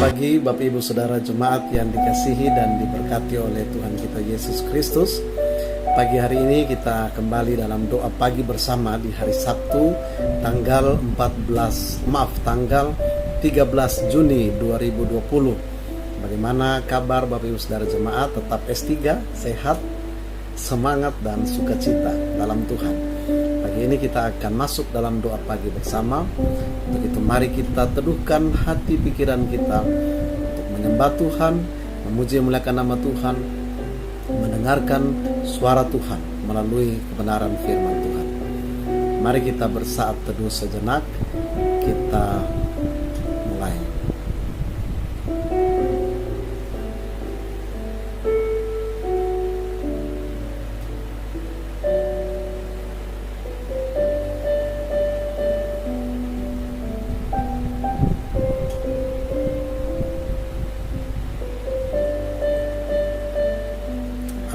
pagi Bapak Ibu Saudara Jemaat yang dikasihi dan diberkati oleh Tuhan kita Yesus Kristus. Pagi hari ini kita kembali dalam doa pagi bersama di hari Sabtu tanggal 13 Juni 2020. Bagaimana kabar Bapak Ibu Saudara Jemaat? Tetap S3, sehat, semangat dan sukacita dalam Tuhan. Pagi ini kita akan masuk dalam doa pagi bersama. Untuk itu mari kita teduhkan hati pikiran kita untuk menyembah Tuhan, memuji memuliakan nama Tuhan, mendengarkan suara Tuhan melalui kebenaran firman Tuhan. Mari kita bersaat teduh sejenak. Kita mulai.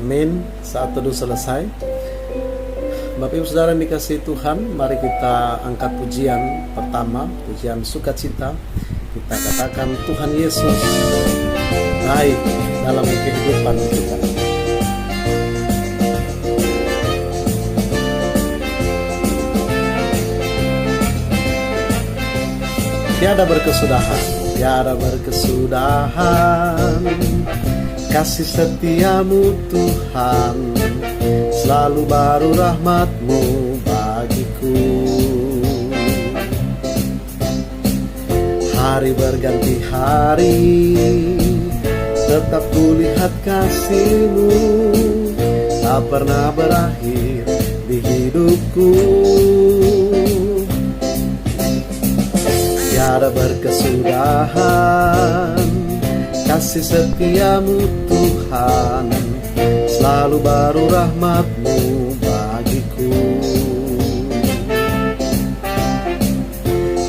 Amin. Saat teduh selesai, Bapak Ibu Saudara yang dikasihi Tuhan, mari kita angkat pujian pertama, pujian sukacita. Kita katakan Tuhan Yesus baik dalam kehidupan kita. Tiada berkesudahan kasih setiamu Tuhan, selalu baru rahmat-Mu bagiku. Hari berganti hari, tetap kulihat kasih-Mu, tak pernah berakhir di hidupku. Tiada berkesudahan kasih setiamu Tuhan, selalu baru rahmat-Mu bagiku.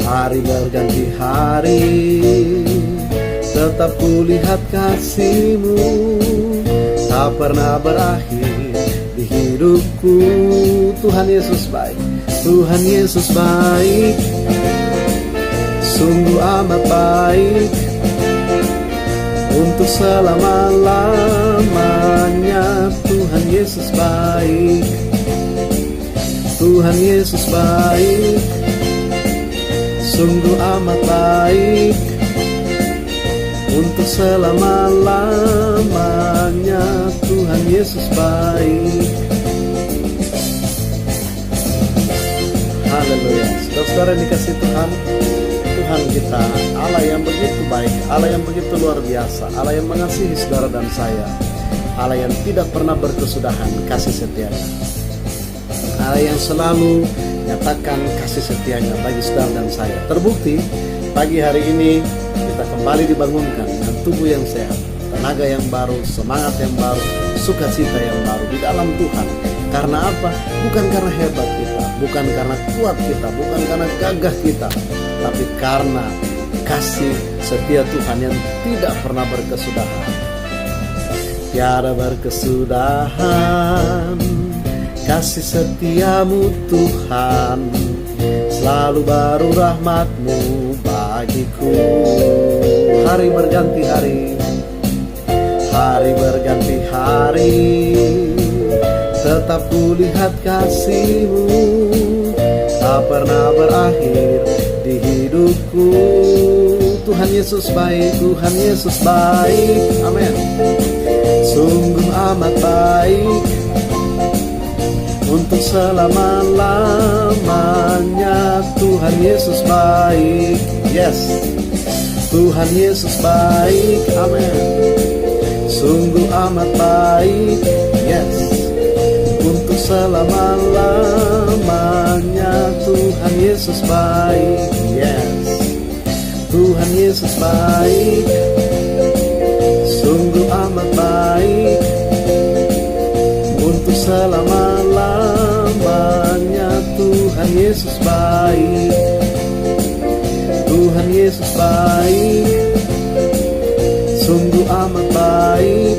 Hari berganti hari, tetap kulihat kasih-Mu, tak pernah berakhir di hidupku. Tuhan Yesus baik, Tuhan Yesus baik, sungguh amat baik, untuk selama-lamanya. Tuhan Yesus baik, Tuhan Yesus baik, sungguh amat baik, untuk selama-lamanya. Tuhan Yesus baik. Haleluya. Saudara-saudara dikasih Tuhan, Tuhan kita Allah yang begitu baik, Allah yang begitu luar biasa, Allah yang mengasihi saudara dan saya, Allah yang tidak pernah berkesudahan kasih setianya, Allah yang selalu nyatakan kasih setianya bagi saudara dan saya. Terbukti pagi hari ini kita kembali dibangunkan dengan tubuh yang sehat, tenaga yang baru, semangat yang baru, sukacita yang baru di dalam Tuhan. Karena apa? Bukan karena hebat kita, bukan karena kuat kita, bukan karena gagah kita, tapi karena kasih setia Tuhan yang tidak pernah berkesudahan. Tiada berkesudahan kasih setiamu Tuhan, selalu baru rahmat-Mu bagiku. Hari berganti hari, hari berganti hari, tetap kulihat kasih-Mu, tak pernah berakhir di hidupku. Tuhan Yesus baik, Tuhan Yesus baik, amin. Sungguh amat baik, untuk selama-lamanya. Tuhan Yesus baik, yes. Tuhan Yesus baik, amin. Sungguh amat baik, yes, untuk selama-lamanya. Tuhan Yesus baik, yes. Tuhan Yesus baik, sungguh amat baik, untuk selama-lamanya. Tuhan Yesus baik, Tuhan Yesus baik, sungguh amat baik,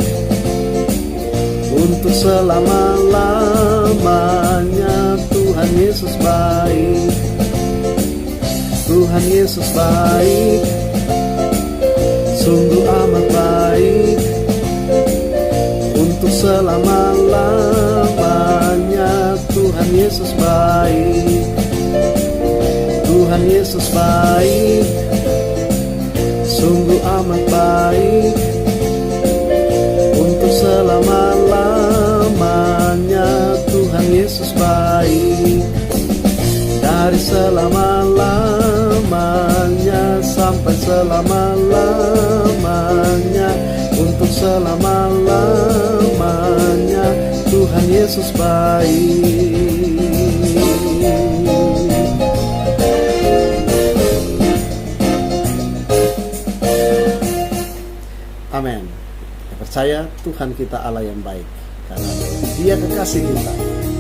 untuk selama-lamanya. Tuhan Yesus baik, Tuhan Yesus baik, sungguh amat baik, untuk selama-lamanya. Tuhan Yesus baik, Tuhan Yesus baik, sungguh amat baik, untuk selama-lamanya. Tuhan Yesus baik, dari selama-lamanya sampai selama-lamanya, untuk selama-lamanya. Tuhan Yesus baik. Amin. Kita percaya Tuhan kita Allah yang baik, karena Dia kekasih kita.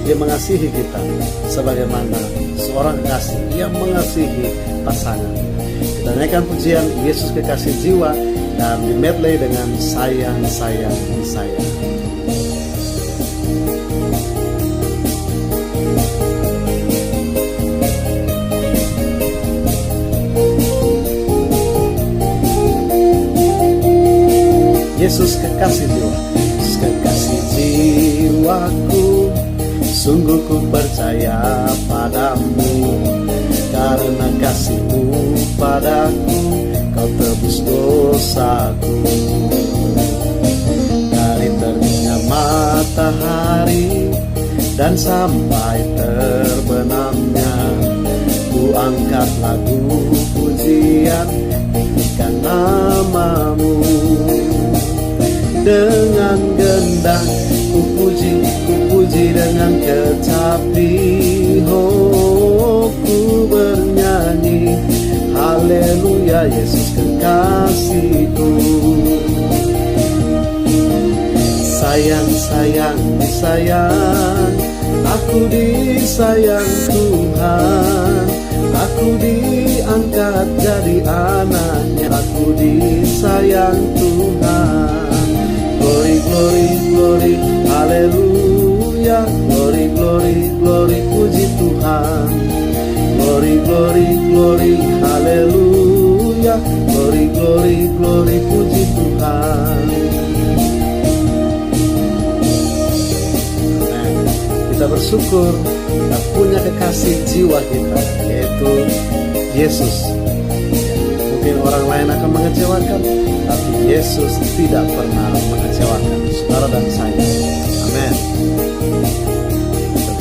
Dia mengasihi kita sebagaimana seorang kekasih yang mengasihi pasangan. Kita naikkan pujian Yesus kekasih jiwa dan di medley dengan sayang sayang sayang. Yesus kekasih jiwa, Yesus kekasih jiwaku, sungguh ku percaya padamu, karena kasih-Mu padaku, Kau tebus dosaku. Dari terbitnya matahari dan sampai terbenamnya, ku angkat lagu pujian, tinggikan nama-Mu. Dengan gendang ku puji dengan kecapi, oh ku bernyanyi, haleluya Yesus kekasihku. Sayang, sayang, disayang, aku disayang Tuhan, aku diangkat jadi anaknya, aku disayang Tuhan. Glory, glory, glory, haleluya. Glory, glory, glory, puji Tuhan. Glory, glory, glory, haleluya. Glory, glory, glory, puji Tuhan. Amen. Kita bersyukur kita punya kekasih jiwa kita, yaitu Yesus. Mungkin orang lain akan mengecewakan, tapi Yesus tidak pernah mengecewakan saudara dan saya. Amin.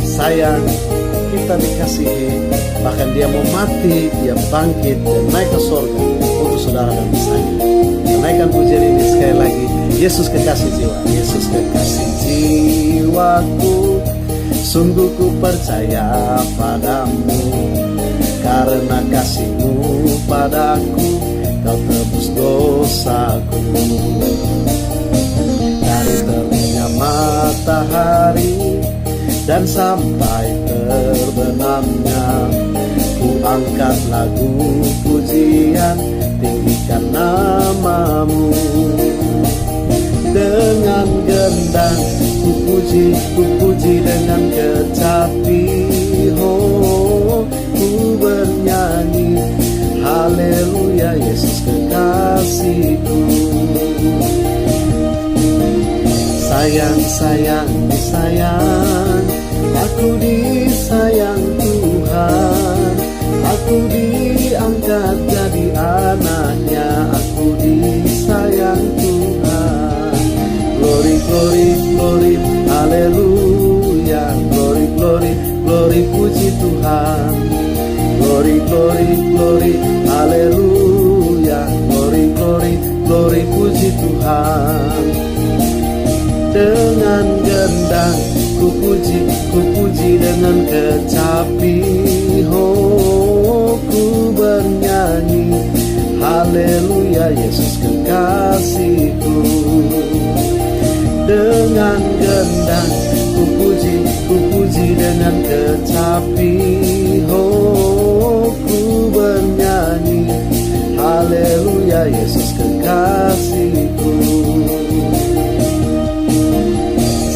Sayang, kita dikasihi, bahkan Dia mau mati, Dia bangkit dan naik ke surga untuk saudara dan saya. Kita naikkan pujian ini sekali lagi. Yesus kekasih jiwa, Yesus kekasih jiwaku, sungguh ku percaya padamu, karena kasih-Mu padaku, Kau tebus dosaku. Dari terbitnya matahari dan sampai terbenamnya, ku angkat lagu pujian, tinggikan nama-Mu. Dengan gendang ku puji dengan kecapi, oh ku bernyanyi, haleluya Yesus kekasihku. Sayang, sayang, disayang, aku disayang Tuhan, aku diangkat jadi anaknya, aku disayang Tuhan. Glory, glory, glory, haleluya. Glory, glory, glory, puji Tuhan. Glory, glory, glory, haleluya. Glory, glory, glory, puji Tuhan. Dengan gendang ku puji dengan kecapi, oh ku bernyanyi, haleluya Yesus kekasihku. Dengan gendang ku puji dengan kecapi, oh ku bernyanyi, haleluya Yesus kekasihku.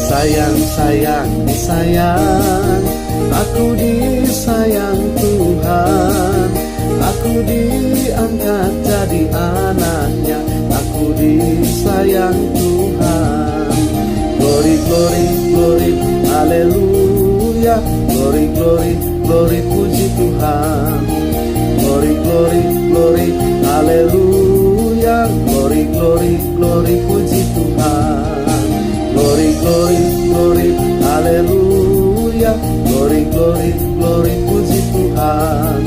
Sayang, sayang, disayang, aku disayang Tuhan, aku diangkat jadi anaknya, Ku disayang Tuhan. Glory, glory, glory, haleluya. Glory, glory, glory, puji Tuhan. Glory, glory, glory, haleluya. Glory, glory, glory, puji Tuhan. Glory, glory, glory, haleluya. Glory, glory, glory, puji Tuhan.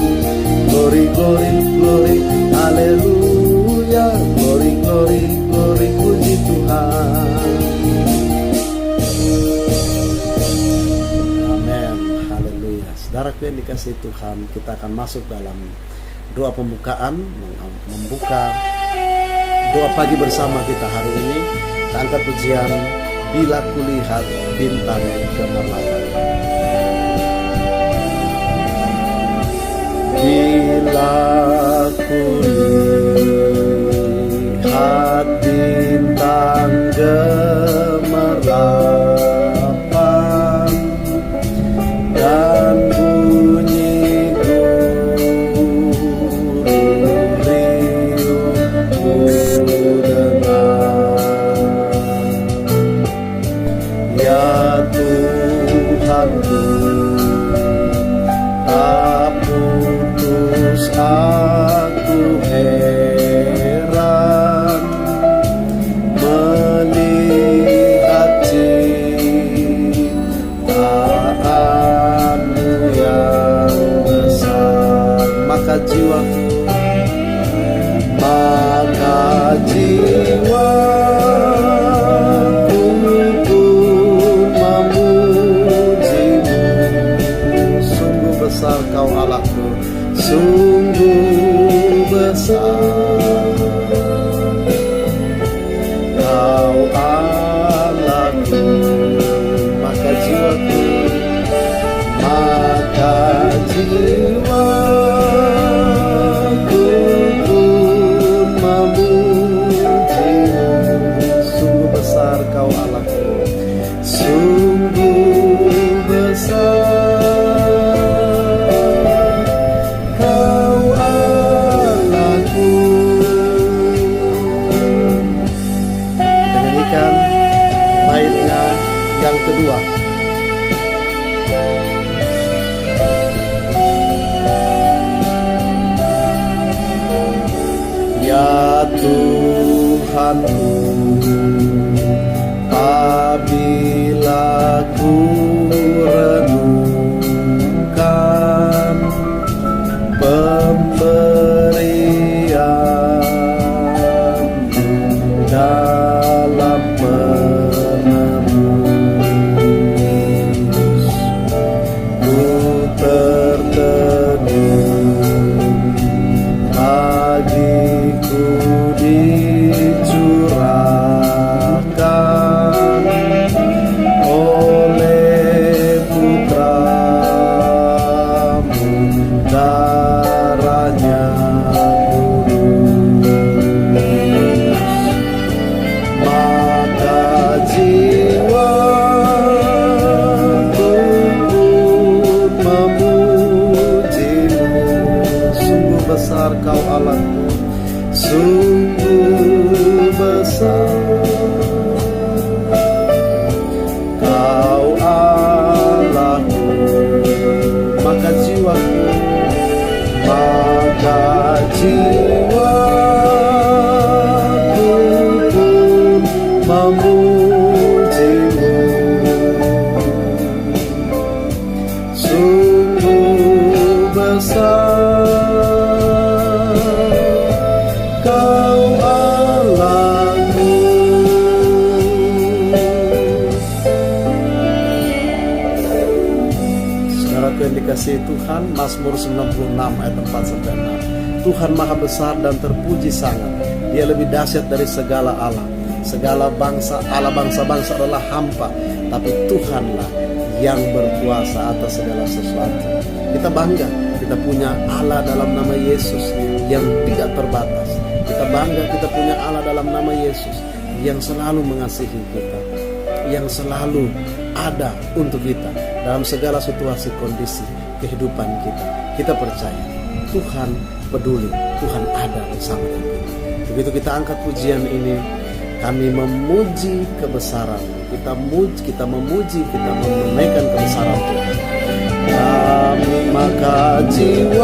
Glory, glory, glory, haleluya. Glory, glory, glory, puji Tuhan. Amin, haleluya. Saudaraku yang dikasihi Tuhan, kita akan masuk dalam doa pembukaan, membuka doa pagi bersama kita hari ini. Kita angkat pujian Bila Kulihat Bintang Gemerlap. Bila kulihat bintang gemerlapan dan bunyi guru riuh ku dengar, ya Tuhanku, tak putus aku heran melihat ciptaanmu yang besar. Maka jiwaku pun memujimu. Sungguh besar Kau Allahku, sungguh besar Kau Allahku. Maka jiwaku pun memujimu. Sungguh besar Kau Allahku, sungguh besar yang kedua. Ya Tuhanku, apabila ku renungkan pemberian-Mu dalam dicurahkan oleh Putra-Mu, darahnya kudus. Maka jiwaku pun memujimu. Sungguh besar Kau Allahku, sungguh besar Kau Allahku. Maka jiwaku pun memujimu. Sungguh besar Kau Allahku. Saudaraku yang dikasihi Tuhan, Mazmur 96 ayat 4-6. Tuhan maha besar dan terpuji sangat. Dia lebih dahsyat dari segala Allah. Segala bangsa, Allah bangsa-bangsa adalah hampa, tapi Tuhanlah yang berkuasa atas segala sesuatu. Kita bangga, kita punya Allah dalam nama Yesus yang tidak terbatas. Kita bangga kita punya Allah dalam nama Yesus yang selalu mengasihi kita, yang selalu ada untuk kita dalam segala situasi kondisi kehidupan kita. Kita percaya Tuhan peduli, Tuhan ada bersama kita. Begitu kita angkat pujian ini, kami memuji kebesaran, kita memuji, kita menaikkan kebesaran Tuhan. Maka jiwaku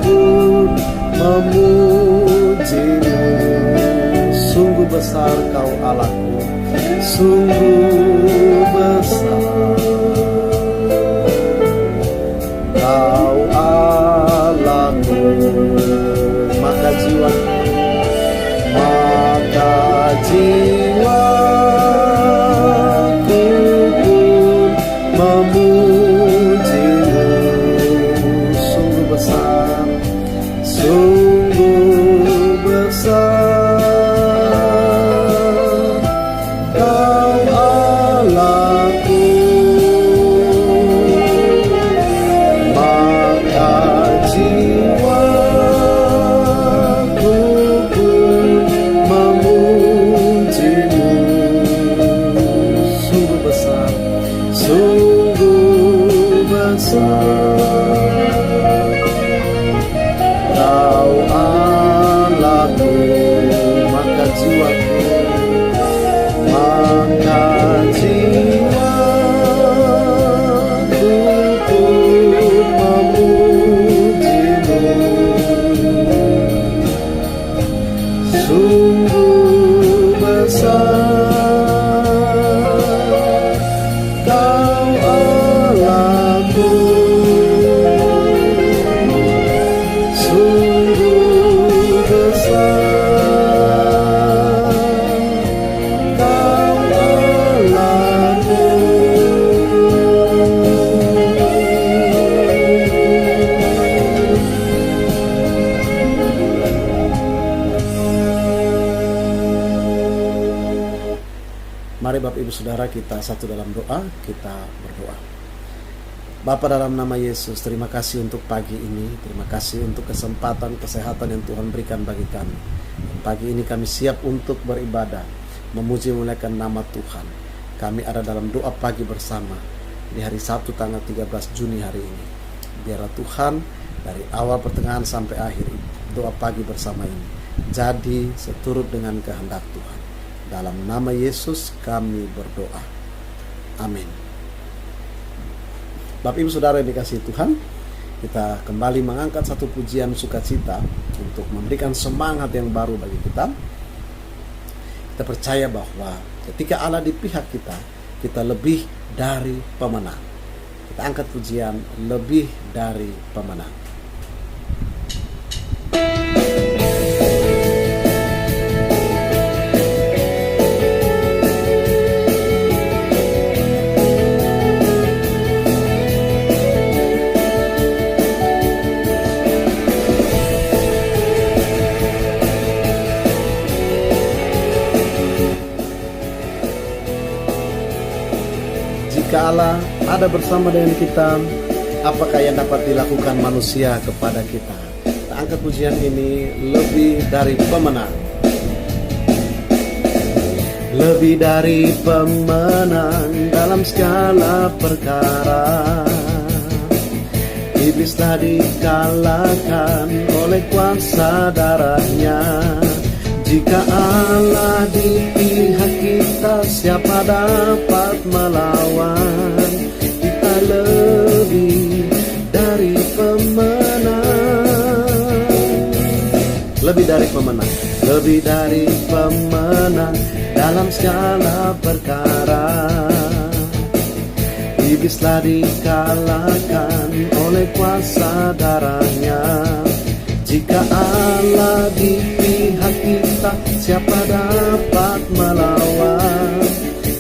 pun memuji-Mu. Sungguh besar Kau Allahku, sungguh besar Kau Allahku. Maka jiwaku pun memuji-Mu. Sungguh besar, sungguh besar Kau Allahku. Maka jiwaku pun memuji-Mu. Sungguh besar, sungguh besar Kau Allahku. Maka jiwaku pun memuji-Mu. Sungguh besar Kau Allahku. Sungguh besar Kau Allahku. Mari Bapak Ibu Saudara kita satu dalam doa, kita berdoa. Bapa, dalam nama Yesus, terima kasih untuk pagi ini. Terima kasih untuk kesempatan, kesehatan yang Tuhan berikan bagi kami. Dan pagi ini kami siap untuk beribadah, memuji memuliakan nama Tuhan. Kami ada dalam doa pagi bersama di hari Sabtu tanggal 13 Juni hari ini. Biarlah Tuhan dari awal pertengahan sampai akhir doa pagi bersama ini jadi seturut dengan kehendak Tuhan. Dalam nama Yesus kami berdoa. Amin. Bapak Ibu Saudara yang dikasihi Tuhan, kita kembali mengangkat satu pujian sukacita untuk memberikan semangat yang baru bagi kita. Kita percaya bahwa ketika Allah di pihak kita, kita lebih dari pemenang. Kita angkat pujian lebih dari pemenang. Jika Allah ada bersama dengan kita, apakah yang dapat dilakukan manusia kepada kita? Kita angkat pujian ini lebih dari pemenang. Lebih dari pemenang dalam segala perkara. Iblis telah dikalahkan oleh kuasa darahnya. Jika Allah di pihak kita, siapa dapat melawan? Kita lebih dari pemenang. Lebih dari pemenang. Lebih dari pemenang dalam segala perkara. Iblis telah dikalahkan oleh kuasa darahnya. Jika Allah di pihak kita, siapa dapat melawan?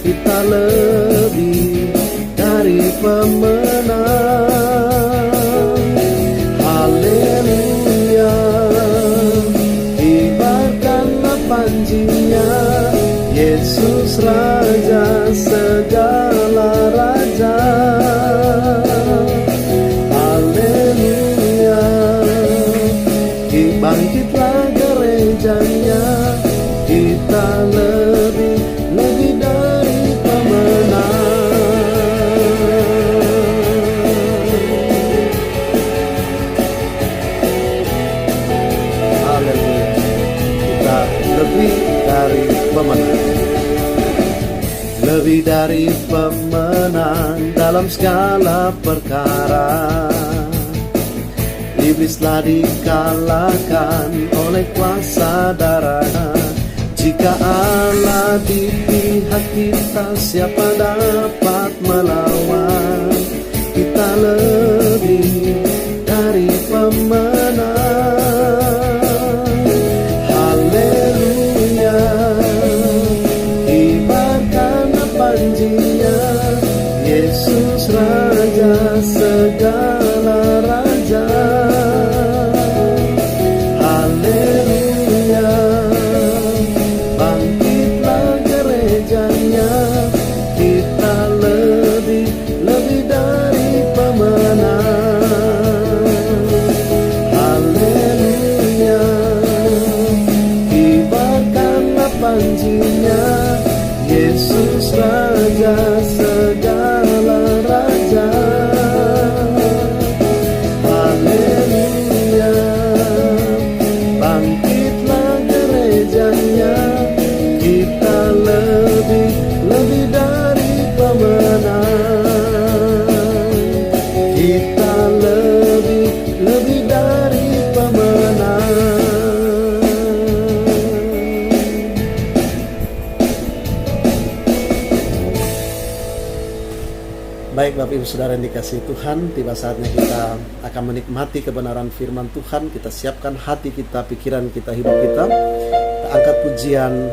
Kita lebih dari pemenang. Haleluya, kibarkanlah panjinya, Yesus Raja segala raja. Bangkitlah gerejanya, kita lebih dari pemenang. lebih dari pemenang dalam segala perkara. Iblislah dikalahkan oleh kuasa darah. Jika Allah di pihak kita, siapa dapat melawan? Kita lebih dari pemenang. Haleluya, kibarkan panjinya, Yesus Raja segala raja. Haleluya, bangkitlah gerejanya, kita lebih dari pemenang. Haleluya, kibarkanlah panjinya, Yesus Raja segala raja. Haleluya, bangkitlah gerejanya, kita lebih dari pemenang. Kita lebih dari pemenang. Baik Bapak Ibu Saudara yang dikasihi Tuhan, tiba saatnya kita akan menikmati kebenaran firman Tuhan. Kita siapkan hati kita, pikiran kita, hidup kita. Kita angkat pujian,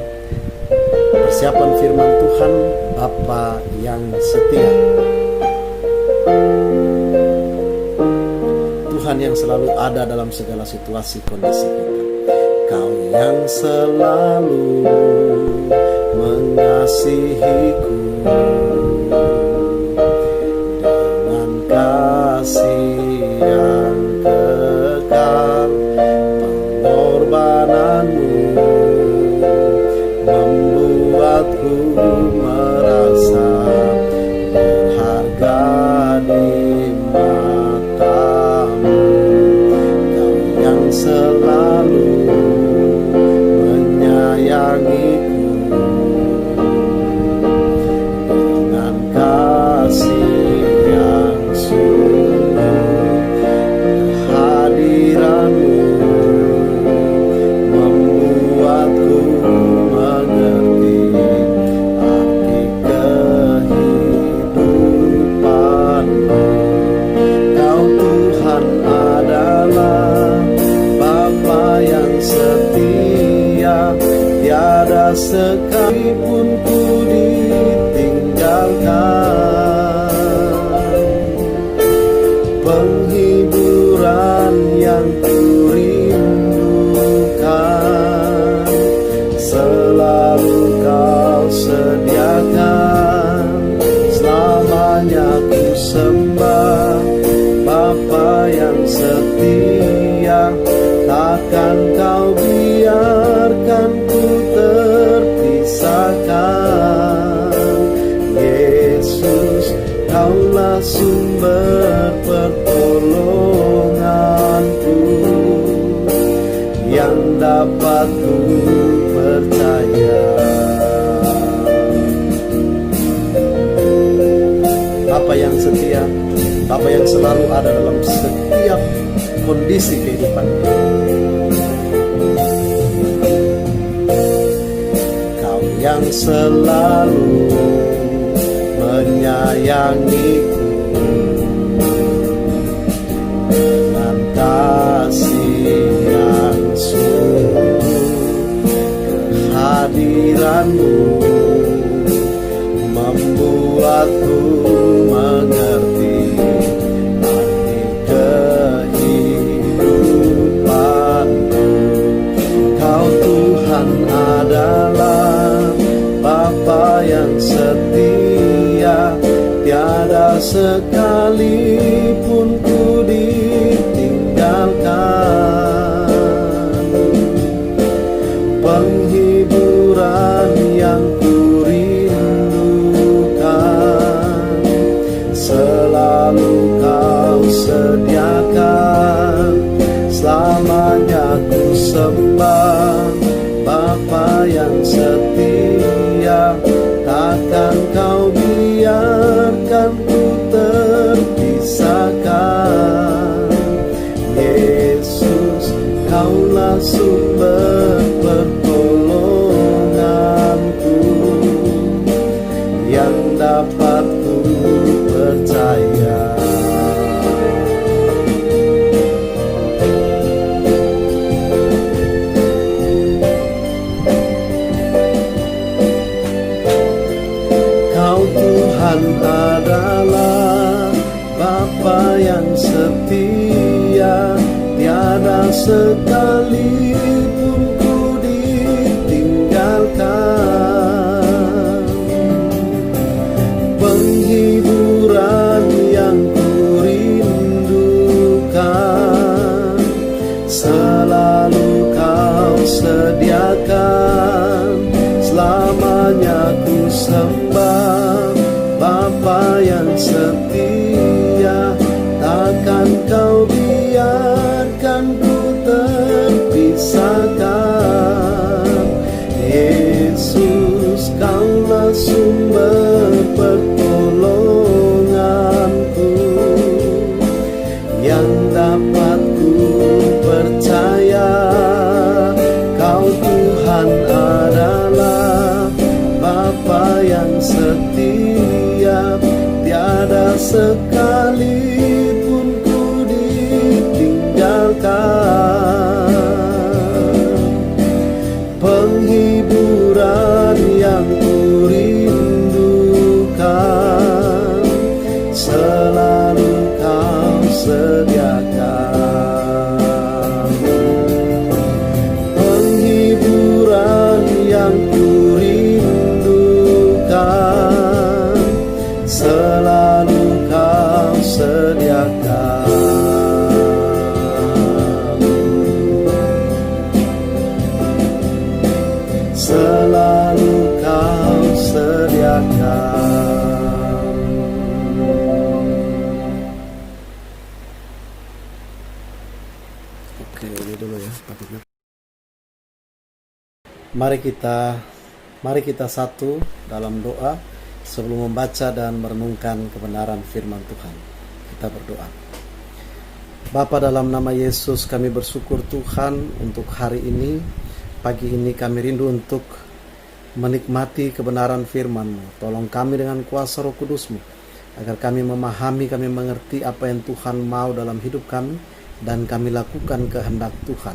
persiapan firman Tuhan, Bapa yang setia. Tuhan yang selalu ada dalam segala situasi kondisi kita. Kau yang selalu mengasihiku dengan kasih yang kekal. Pengorbananmu membuatku merasa berharga di matamu. Kau yang selalu menyayangiku dengan kasih yang sungguh. Kehadiranmu membuatku mengerti arti kehidupanmu. Kau Tuhan adalah Bapa yang setia, tiada sekalipun ku ditinggalkan. Penghiburan yang ku rindukan selalu kau sediakan. Selamanya ku sembah Bapa yang setia, takkan kau biarkan ku terpisahkan. Yesus, kaulah sumber pertolonganku, yang dapat ku percaya. Bapa yang setia, Bapa yang selalu ada dalam setiap kondisi kehidupan. Kau yang selalu menyayangiku dengan kasih yang sungguh. Kehadiranmu membuatku mengerti arti kehidupanmu. Kau Tuhan adalah Bapa yang setia, tiada sekalipun ku ditinggalkan. Penghiburan yang ku rindukan selalu kau sediakan. Selamanya ku sembah Bapa yang setia, takkan dapat ku percaya. Kau Tuhan adalah Bapa yang setia, tiada sekalipun ku ditinggalkan. Penghiburan yang ku rindukan selalu kau sediakan. Selamanya ku sembah Bapa yang setia, takkan kau biarkan ku terpisahkan. Yesus, kaulah sumber pertolonganku, yang dapat ku percaya. Kau Tuhan adalah Bapa yang setia, tiada sekalipun ku ditinggalkan. Penghiburan yang ku rindukan selalu kau sediakan. Penghiburan yang ku rindukan selalu kau sediakan. Selalu kau sediakan. Oke, ini dulu ya topiknya. Mari kita satu dalam doa sebelum membaca dan merenungkan kebenaran firman Tuhan. Kita berdoa. Bapa, dalam nama Yesus kami bersyukur Tuhan untuk hari ini. Pagi ini kami rindu untuk menikmati kebenaran firman-Mu. Tolong kami dengan kuasa Roh Kudus-Mu, agar kami memahami, kami mengerti apa yang Tuhan mau dalam hidup kami, dan kami lakukan kehendak Tuhan.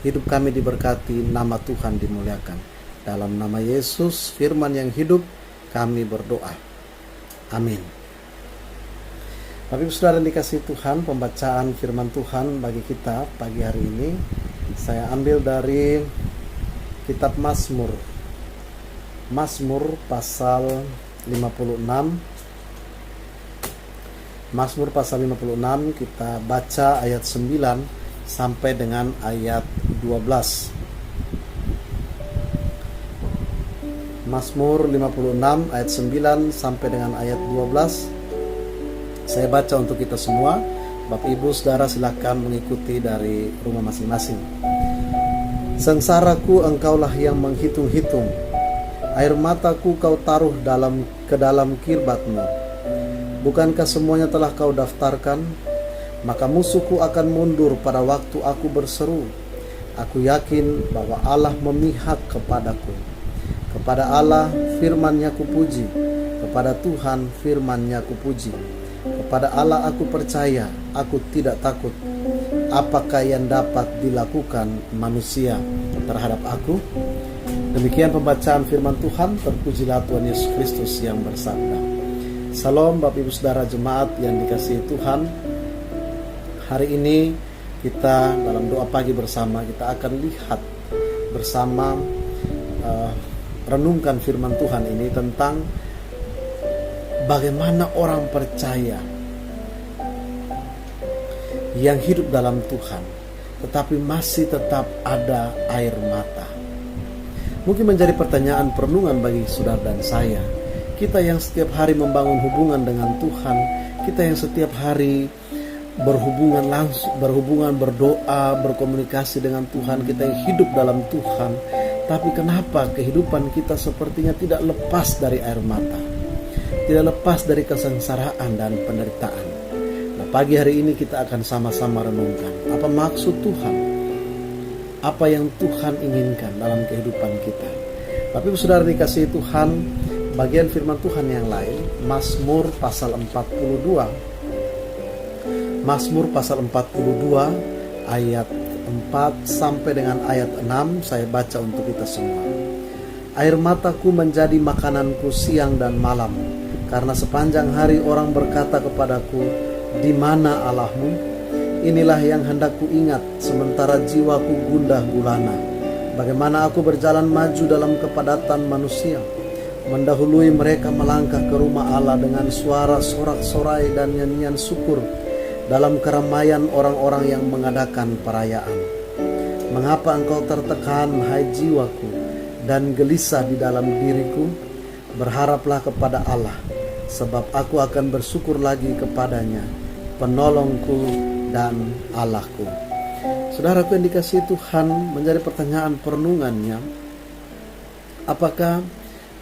Hidup kami diberkati, nama Tuhan dimuliakan. Dalam nama Yesus, firman yang hidup, kami berdoa. Amin. Bapak Ibu Saudara yang dikasihi Tuhan, pembacaan firman Tuhan bagi kita pagi hari ini saya ambil dari kitab Mazmur. Mazmur pasal 56. Mazmur pasal 56 kita baca ayat 9 sampai dengan ayat 12. Mazmur 56 ayat 9 sampai dengan ayat 12. Saya baca untuk kita semua. Bapak Ibu Saudara silakan mengikuti dari rumah masing-masing. Sengsaraku engkaulah yang menghitung-hitung, air mataku kau taruh ke dalam kirbat-Mu. Bukankah semuanya telah kau daftarkan? Maka musuhku akan mundur pada waktu aku berseru. Aku yakin bahwa Allah memihak kepadaku. Kepada Allah firman-Nya kupuji, kepada Tuhan firman-Nya kupuji. Kepada Allah aku percaya, aku tidak takut. Apakah yang dapat dilakukan manusia terhadap aku? Demikian pembacaan firman Tuhan. Terpujilah Tuhan Yesus Kristus yang bersabda. Salam Bapak Ibu Saudara jemaat yang dikasihi Tuhan. Hari ini kita dalam doa pagi bersama, kita akan lihat bersama renungkan firman Tuhan ini tentang bagaimana orang percaya yang hidup dalam Tuhan tetapi masih tetap ada air mata. Mungkin menjadi pertanyaan perenungan bagi saudara dan saya. Kita yang setiap hari membangun hubungan dengan Tuhan, kita yang setiap hari berhubungan langsung, berdoa, berkomunikasi dengan Tuhan, kita yang hidup dalam Tuhan, tapi kenapa kehidupan kita sepertinya tidak lepas dari air mata, tidak lepas dari kesengsaraan dan penderitaan? Nah, pagi hari ini kita akan sama-sama renungkan apa maksud Tuhan, apa yang Tuhan inginkan dalam kehidupan kita. Tapi saudara dikasihi Tuhan, bagian firman Tuhan yang lain, Mazmur pasal 42. Mazmur pasal 42 ayat 4 sampai dengan ayat 6 saya baca untuk kita semua. Air mataku menjadi makananku siang dan malam, karena sepanjang hari orang berkata kepadaku, di mana Allahmu? Inilah yang hendak ku ingat, sementara jiwaku gundah gulana. Bagaimana aku berjalan maju dalam kepadatan manusia, mendahului mereka melangkah ke rumah Allah dengan suara sorak-sorai dan nyanyian syukur dalam keramaian orang-orang yang mengadakan perayaan. Mengapa engkau tertekan, hai jiwaku, dan gelisah di dalam diriku? Berharaplah kepada Allah, sebab aku akan bersyukur lagi kepadanya, penolongku dan Allahku. Saudaraku yang dikasihi Tuhan, menjadi pertanyaan perenungannya, apakah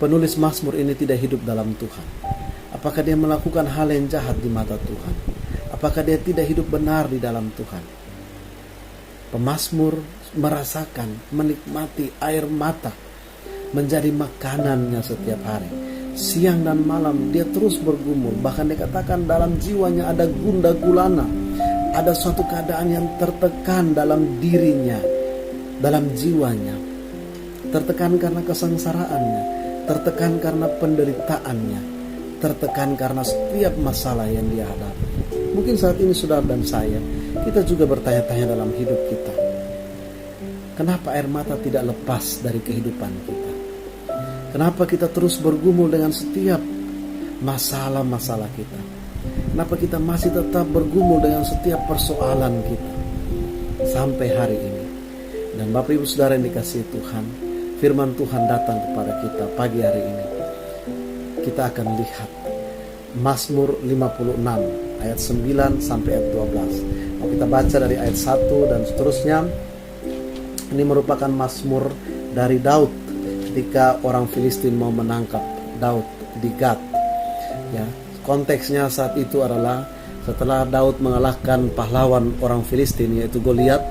penulis Mazmur ini tidak hidup dalam Tuhan? Apakah dia melakukan hal yang jahat di mata Tuhan? Apakah dia tidak hidup benar di dalam Tuhan? Pemazmur merasakan, menikmati air mata menjadi makanannya setiap hari. Siang dan malam dia terus bergumul. Bahkan dikatakan dalam jiwanya ada gundah gulana. Ada suatu keadaan yang tertekan dalam dirinya, dalam jiwanya. Tertekan karena kesengsaraannya, tertekan karena penderitaannya, tertekan karena setiap masalah yang dia hadapi. Mungkin saat ini saudara dan saya, kita juga bertanya-tanya dalam hidup kita, kenapa air mata tidak lepas dari kehidupan kita? Kenapa kita terus bergumul dengan setiap masalah-masalah kita? Kenapa kita masih tetap bergumul dengan setiap persoalan kita sampai hari ini? Dan Bapak Ibu Saudara yang dikasihi Tuhan, firman Tuhan datang kepada kita pagi hari ini. Kita akan lihat Mazmur 56 ayat 9 sampai ayat 12. Mau kita baca dari ayat 1 dan seterusnya. Ini merupakan Mazmur dari Daud ketika orang Filistin mau menangkap Daud di Gat. Ya, konteksnya saat itu adalah setelah Daud mengalahkan pahlawan orang Filistin yaitu Goliat,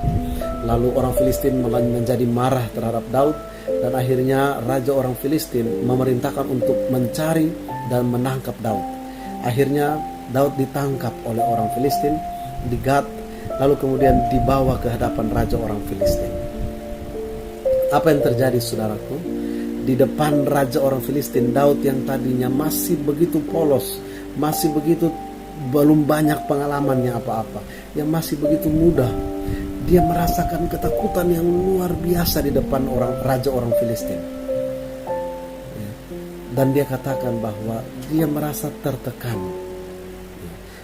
lalu orang Filistin menjadi marah terhadap Daud dan akhirnya raja orang Filistin memerintahkan untuk mencari dan menangkap Daud. Akhirnya Daud ditangkap oleh orang Filistin di Gat, lalu kemudian dibawa ke hadapan raja orang Filistin. Apa yang terjadi saudaraku? Di depan raja orang Filistin, Daud yang tadinya masih begitu polos, masih begitu belum banyak pengalamannya apa-apa, yang masih begitu muda, dia merasakan ketakutan yang luar biasa di depan raja orang Filistin. Dan dia katakan bahwa dia merasa tertekan.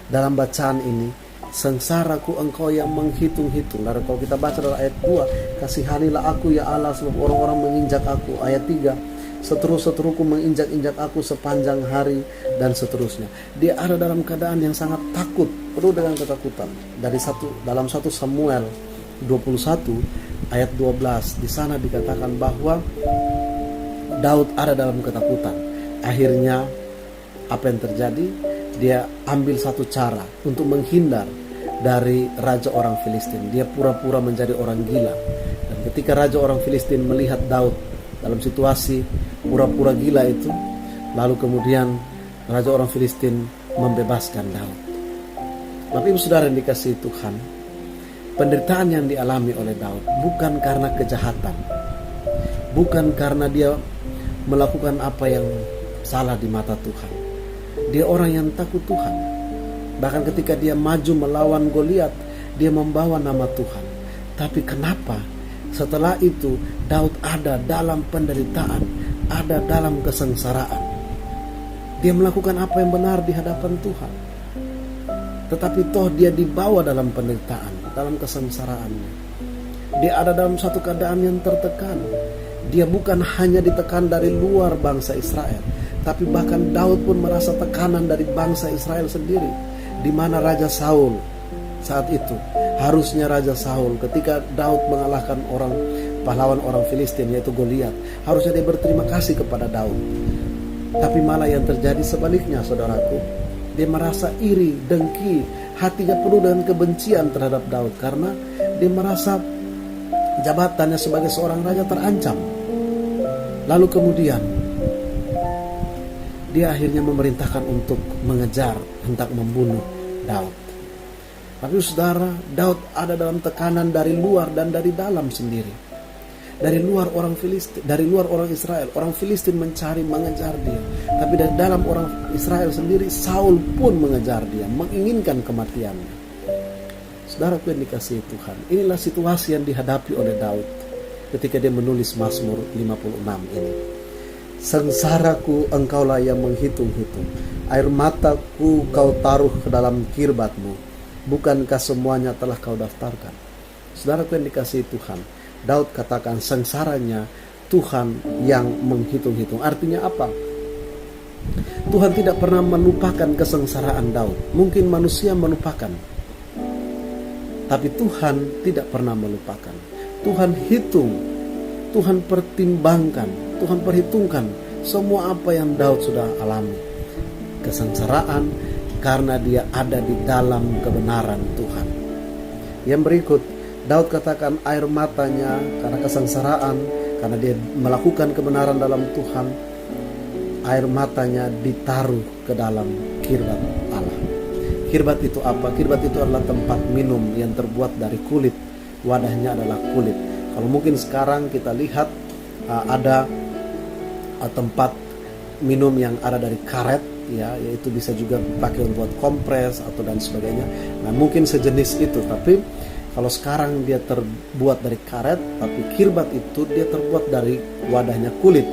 Dalam bacaan ini, sengsaraku engkau yang menghitung-hitung. Lalu kalau kita baca dalam ayat 2, kasihanilah aku ya Allah sebab orang-orang menginjak aku. Ayat 3, seteru-seteruku menginjak-injak aku sepanjang hari, dan seterusnya. Dia ada dalam keadaan yang sangat takut, penuh dengan ketakutan. Dalam 1 Samuel 21 ayat 12, di sana dikatakan bahwa Daud ada dalam ketakutan. Akhirnya apa yang terjadi? Dia ambil satu cara untuk menghindar dari raja orang Filistin. Dia pura-pura menjadi orang gila. Dan ketika raja orang Filistin melihat Daud dalam situasi pura-pura gila itu, lalu kemudian raja orang Filistin membebaskan Daud. Tapi Ibu Saudara yang dikasihi Tuhan, penderitaan yang dialami oleh Daud bukan karena kejahatan, bukan karena dia melakukan apa yang salah di mata Tuhan. Dia orang yang takut Tuhan. Bahkan ketika dia maju melawan Goliat, dia membawa nama Tuhan. Tapi kenapa setelah itu Daud ada dalam penderitaan, ada dalam kesengsaraan? Dia melakukan apa yang benar di hadapan Tuhan, tetapi toh dia dibawa dalam penderitaan, dalam kesengsaraannya. Dia ada dalam satu keadaan yang tertekan. Dia bukan hanya ditekan dari luar bangsa Israel, tapi bahkan Daud pun merasa tekanan dari bangsa Israel sendiri. Di mana Raja Saul saat itu, harusnya Raja Saul ketika Daud mengalahkan pahlawan orang Filistin yaitu Goliat, harusnya dia berterima kasih kepada Daud. Tapi malah yang terjadi sebaliknya saudaraku. Dia merasa iri, dengki, hatinya penuh dengan kebencian terhadap Daud karena dia merasa jabatannya sebagai seorang raja terancam. Lalu kemudian dia akhirnya memerintahkan untuk mengejar, hendak membunuh Daud. Tapi saudara, Daud ada dalam tekanan dari luar dan dari dalam sendiri. Dari luar orang Filistin, dari luar orang Israel, orang Filistin mencari, mengejar dia. Tapi dari dalam orang Israel sendiri, Saul pun mengejar dia, menginginkan kematiannya. Saudaraku yang dikasihi Tuhan, inilah situasi yang dihadapi oleh Daud ketika dia menulis Mazmur 56 ini. Sengsaraku engkaulah yang menghitung-hitung, air mataku kau taruh ke dalam kirbatmu, bukankah semuanya telah kau daftarkan? Saudaraku yang dikasihi Tuhan, Daud katakan sengsaranya Tuhan yang menghitung-hitung. Artinya apa? Tuhan tidak pernah melupakan kesengsaraan Daud. Mungkin manusia melupakan, tapi Tuhan tidak pernah melupakan. Tuhan hitung, Tuhan pertimbangkan, Tuhan perhitungkan semua apa yang Daud sudah alami. Kesengsaraan karena dia ada di dalam kebenaran Tuhan. Yang berikut, Daud katakan air matanya karena kesengsaraan, karena dia melakukan kebenaran dalam Tuhan, air matanya ditaruh ke dalam kirbat Allah. Kirbat itu apa? Kirbat itu adalah tempat minum yang terbuat dari kulit. Wadahnya adalah kulit. Kalau mungkin sekarang kita lihat ada tempat minum yang ada dari karet, ya, yaitu bisa juga dipakai untuk kompres atau dan sebagainya. Nah, mungkin sejenis itu, tapi kalau sekarang dia terbuat dari karet, tapi kirbat itu dia terbuat dari wadahnya kulit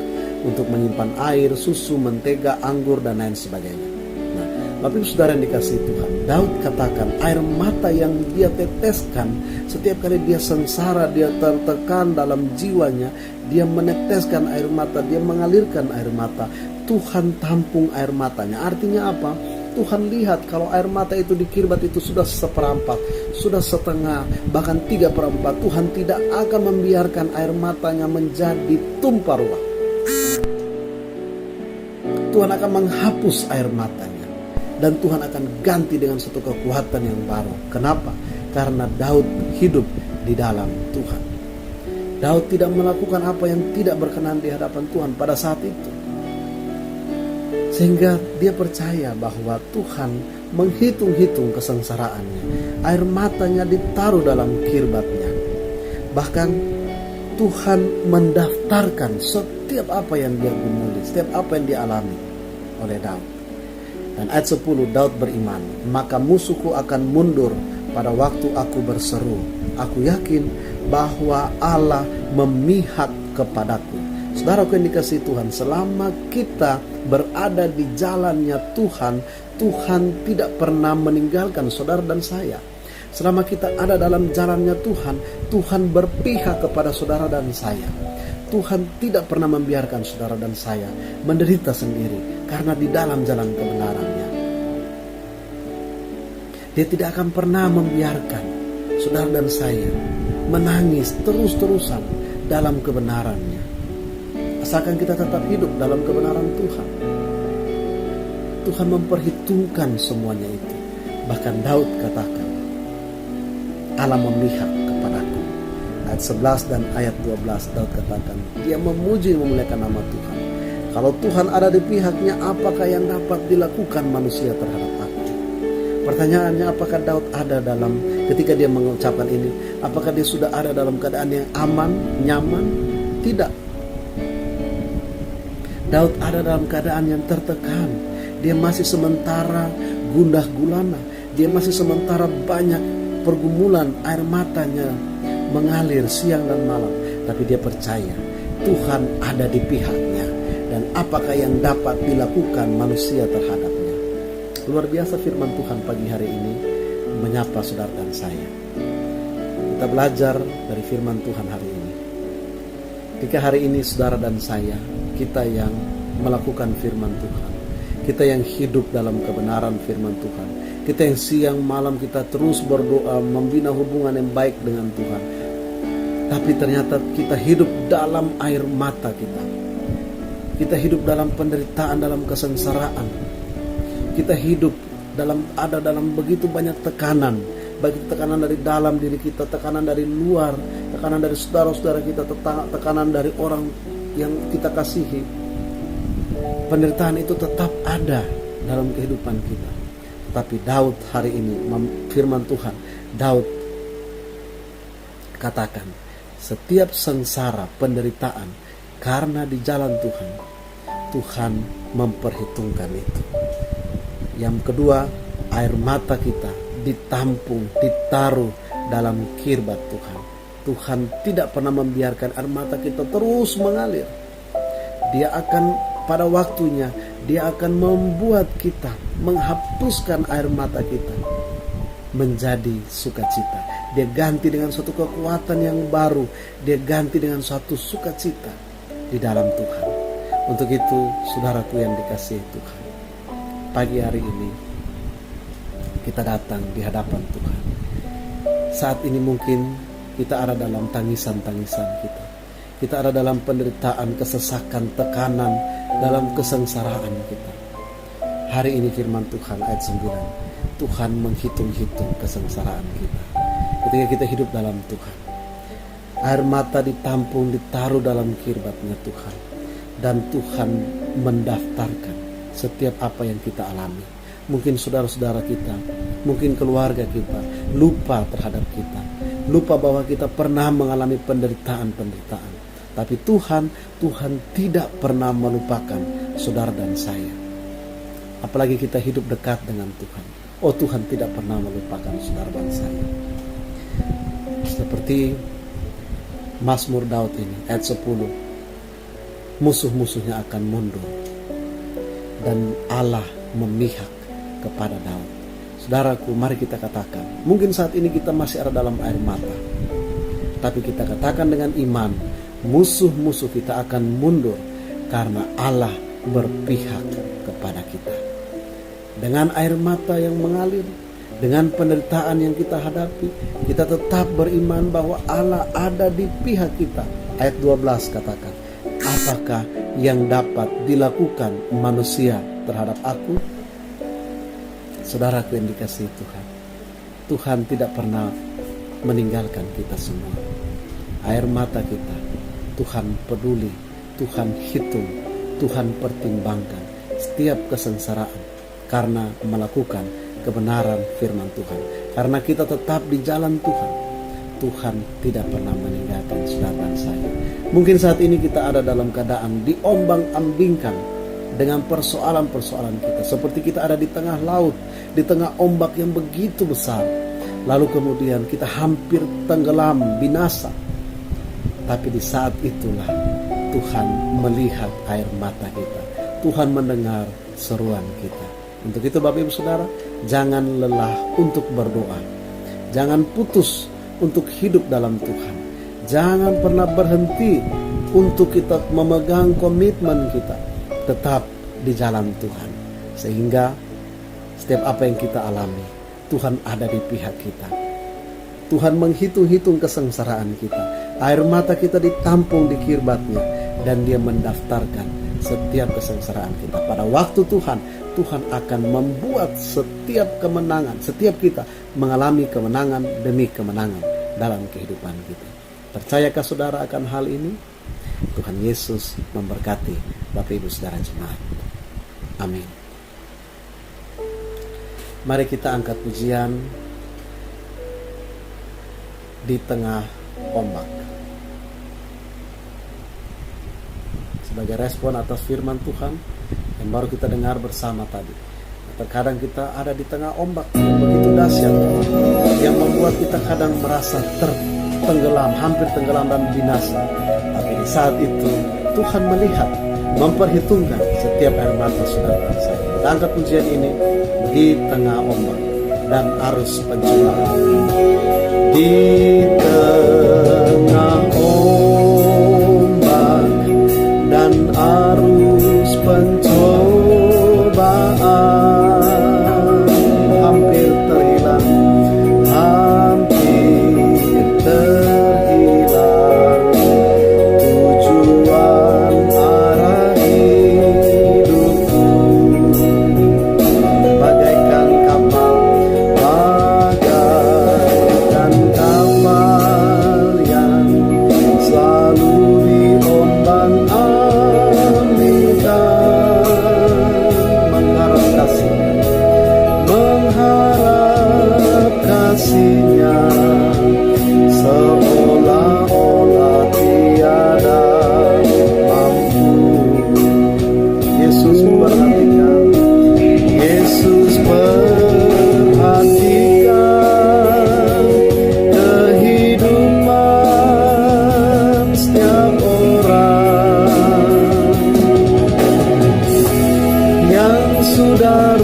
untuk menyimpan air, susu, mentega, anggur, dan lain sebagainya. Nah, tapi saudara yang dikasihi Tuhan, Daud katakan air mata yang dia teteskan setiap kali dia sengsara, dia tertekan dalam jiwanya, dia meneteskan air mata, dia mengalirkan air mata. Tuhan tampung air matanya. Artinya apa? Tuhan lihat kalau air mata itu di kirbat itu sudah seperempat, sudah setengah, bahkan 3/4. Tuhan tidak akan membiarkan air matanya menjadi tumpah ruah. Tuhan akan menghapus air matanya, dan Tuhan akan ganti dengan satu kekuatan yang baru. Kenapa? Karena Daud hidup di dalam Tuhan. Daud tidak melakukan apa yang tidak berkenan di hadapan Tuhan pada saat itu. Sehingga dia percaya bahwa Tuhan menghitung-hitung kesengsaraannya. Air matanya ditaruh dalam kirbatnya. Bahkan Tuhan mendaftarkan setiap apa yang dia gumuli, setiap apa yang dialami oleh Daud. Dan ayat 10, Daud beriman, maka musuhku akan mundur pada waktu aku berseru. Aku yakin bahwa Allah memihak kepadaku. Saudaraku yang dikasihi Tuhan, selama kita berada di jalannya Tuhan, Tuhan tidak pernah meninggalkan saudara dan saya. Selama kita ada dalam jalannya Tuhan, Tuhan berpihak kepada saudara dan saya. Tuhan tidak pernah membiarkan saudara dan saya menderita sendiri, karena di dalam jalan kebenarannya. Dia tidak akan pernah membiarkan saudara dan saya menangis terus-terusan dalam kebenarannya. Asalkan kita tetap hidup dalam kebenaran Tuhan. Tuhan memperhitungkan semuanya itu. Bahkan Daud katakan, Allah memihak kepadaku. Ayat 11 dan ayat 12 Daud katakan, dia memuji memuliakan nama Tuhan. Kalau Tuhan ada di pihaknya, apakah yang dapat dilakukan manusia terhadap aku? Pertanyaannya, apakah Daud ada dalam, ketika dia mengucapkan ini, apakah dia sudah ada dalam keadaan yang aman, nyaman? Tidak. Daud ada dalam keadaan yang tertekan. Dia masih sementara gundah gulana. Dia masih sementara banyak pergumulan, air matanya mengalir siang dan malam. Tapi dia percaya Tuhan ada di pihaknya. Dan apakah yang dapat dilakukan manusia terhadapnya? Luar biasa firman Tuhan pagi hari ini menyapa saudara dan saya. Kita belajar dari firman Tuhan hari ini. Jika hari ini saudara dan saya, kita yang melakukan firman Tuhan, kita yang hidup dalam kebenaran firman Tuhan, kita yang siang malam kita terus berdoa membina hubungan yang baik dengan Tuhan, tapi ternyata kita hidup dalam air mata kita hidup dalam penderitaan, dalam kesengsaraan, kita hidup ada dalam begitu banyak tekanan, baik tekanan dari dalam diri kita, tekanan dari luar, tekanan dari saudara-saudara kita, tekanan dari orang yang kita kasihi. penderitaan itu tetap ada dalam kehidupan kita. Tapi Daud hari ini, firman Tuhan, Daud katakan, setiap sengsara, penderitaan, karena di jalan Tuhan, Tuhan memperhitungkan itu. Yang kedua, air mata kita ditampung, ditaruh dalam kirbat Tuhan. Tuhan tidak pernah membiarkan air mata kita terus mengalir. Dia akan pada waktunya, dia akan membuat kita, menghapuskan air mata kita menjadi sukacita. Dia ganti dengan suatu kekuatan yang baru. Dia ganti dengan suatu sukacita di dalam Tuhan. Untuk itu, saudaraku yang dikasihi Tuhan, pagi hari ini kita datang di hadapan Tuhan. Saat ini mungkin kita ada dalam tangisan-tangisan kita. Kita ada dalam penderitaan, kesesakan, tekanan, dalam kesengsaraan kita. Hari ini firman Tuhan ayat 9, Tuhan menghitung-hitung kesengsaraan kita. Ketika kita hidup dalam Tuhan, air mata ditampung, ditaruh dalam kirbatnya Tuhan. Dan Tuhan mendaftarkan setiap apa yang kita alami. Mungkin saudara-saudara kita, mungkin keluarga kita lupa terhadap kita, lupa bahwa kita pernah mengalami penderitaan-penderitaan. Tapi Tuhan tidak pernah melupakan saudara dan saya. Apalagi kita hidup dekat dengan Tuhan. Oh, Tuhan tidak pernah melupakan saudara dan saya. Seperti Mazmur Daud ini, ayat 10. Musuh-musuhnya akan mundur dan Allah memihak kepada Daud. Saudaraku, mari kita katakan, mungkin saat ini kita masih ada dalam air mata, tapi kita katakan dengan iman, musuh-musuh kita akan mundur karena Allah berpihak kepada kita. Dengan air mata yang mengalir, dengan penderitaan yang kita hadapi, kita tetap beriman bahwa Allah ada di pihak kita. Ayat 12 katakan, apakah yang dapat dilakukan manusia terhadap aku? Saudaraku yang dikasihi Tuhan, Tuhan tidak pernah meninggalkan kita semua. Air mata kita, Tuhan peduli, Tuhan hitung, Tuhan pertimbangkan setiap kesengsaraan karena melakukan kebenaran firman Tuhan. Karena kita tetap di jalan Tuhan, Tuhan tidak pernah meninggalkan saudara dan saya. Mungkin saat ini kita ada dalam keadaan diombang-ambingkan dengan persoalan-persoalan kita. Seperti kita ada di tengah laut, di tengah ombak yang begitu besar. Lalu kemudian kita hampir tenggelam, binasa. Tapi di saat itulah Tuhan melihat air mata kita. Tuhan mendengar seruan kita. Untuk itu Bapak Ibu Saudara, jangan lelah untuk berdoa. Jangan putus untuk hidup dalam Tuhan. Jangan pernah berhenti untuk kita memegang komitmen kita. Tetap di jalan Tuhan. Sehingga setiap apa yang kita alami, Tuhan ada di pihak kita. Tuhan menghitung-hitung kesengsaraan kita. Air mata kita ditampung di kirbatnya. Dan dia mendaftarkan setiap kesengsaraan kita. Pada waktu Tuhan akan membuat setiap kemenangan, setiap kita mengalami kemenangan demi kemenangan dalam kehidupan kita. Percayakah saudara akan hal ini? Tuhan Yesus memberkati Bapak Ibu Saudara jemaat. Amin. Mari kita angkat pujian di tengah ombak. Sebagai respon atas firman Tuhan yang baru kita dengar bersama tadi. Terkadang kita ada di tengah ombak yang begitu dahsyat, yang membuat kita kadang merasa tenggelam, hampir tenggelam dan binasa. Tapi di saat itu Tuhan melihat, memperhitungkan setiap air mata saudara dan saya. Kita angkat pujian ini di tengah ombak dan arus pencobaan. Di tengah ombak dan arus pencobaan, hampir terhilang, tujuan arah hidupku bagaikan kapal yang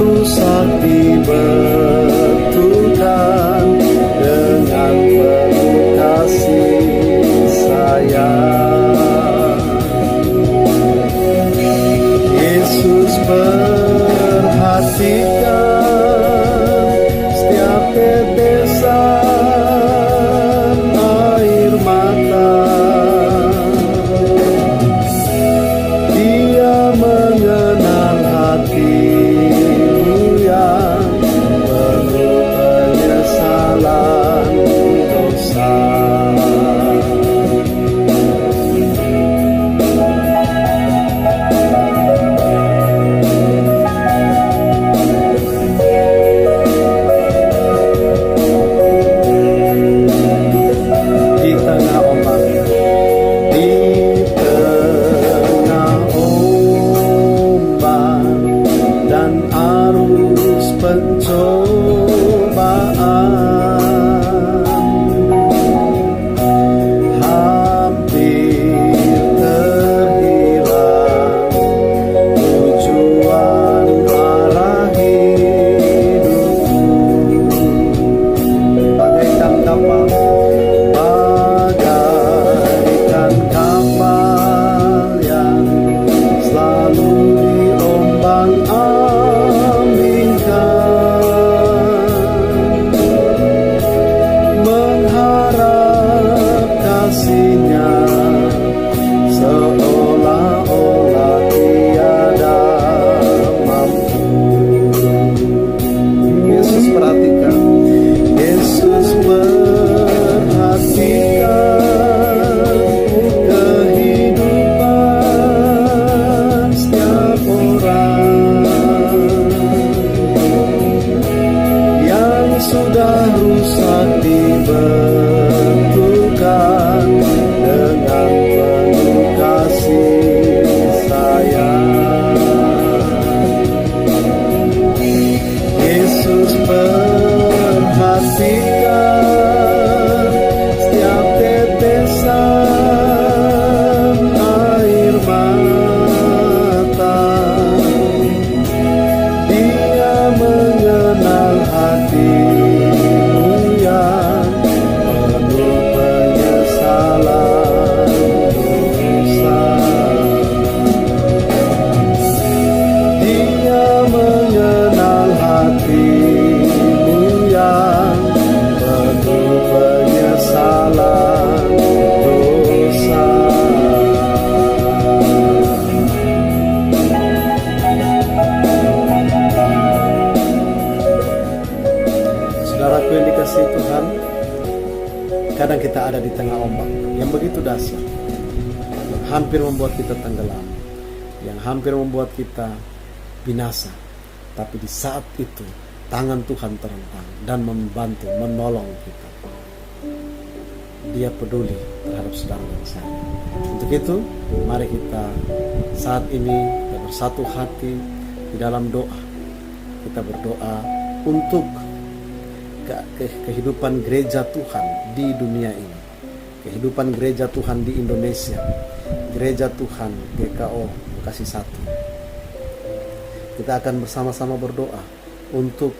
rusak dibetulkan dengan penuh kasih sayang. Yesus perhatikan setiap tetesan air mata. Dia mengenal hatimu yang penuh penyesalan dosa. Di tengah ombak, di tengah ombak dan arus pencobaan, hampir terhilang tujuan arah hidupku. Bagaikan kapal yang selalu diombang-ambingkan, mengharap kasihnya seolah-olah tiada mampu. Yesus perhatikan, Yesus perhatikan kehidupan setiap orang yang sudah rusak dibetulkan dengan penuh kasih sayang. Yesus perhatikan setiap tetesan air mata. Dia mengenal hatimu yang penuh penyesalan dosa. Dia mengenal hatimu yang penuh penyesalan dosa. Saudaraku yang dikasihi Tuhan, kadang kita ada di tengah ombak yang begitu dahsyat, yang hampir membuat kita tenggelam, yang hampir membuat kita binasa. Tapi di saat itu tangan Tuhan terentang dan membantu, menolong kita. Dia peduli terhadap saudara dan saya. Untuk itu, mari kita saat ini kita bersatu hati di dalam doa. Kita berdoa untuk kehidupan gereja Tuhan di dunia ini, kehidupan gereja Tuhan di Indonesia, gereja Tuhan GKO Bekasi 1. Kita akan bersama-sama berdoa untuk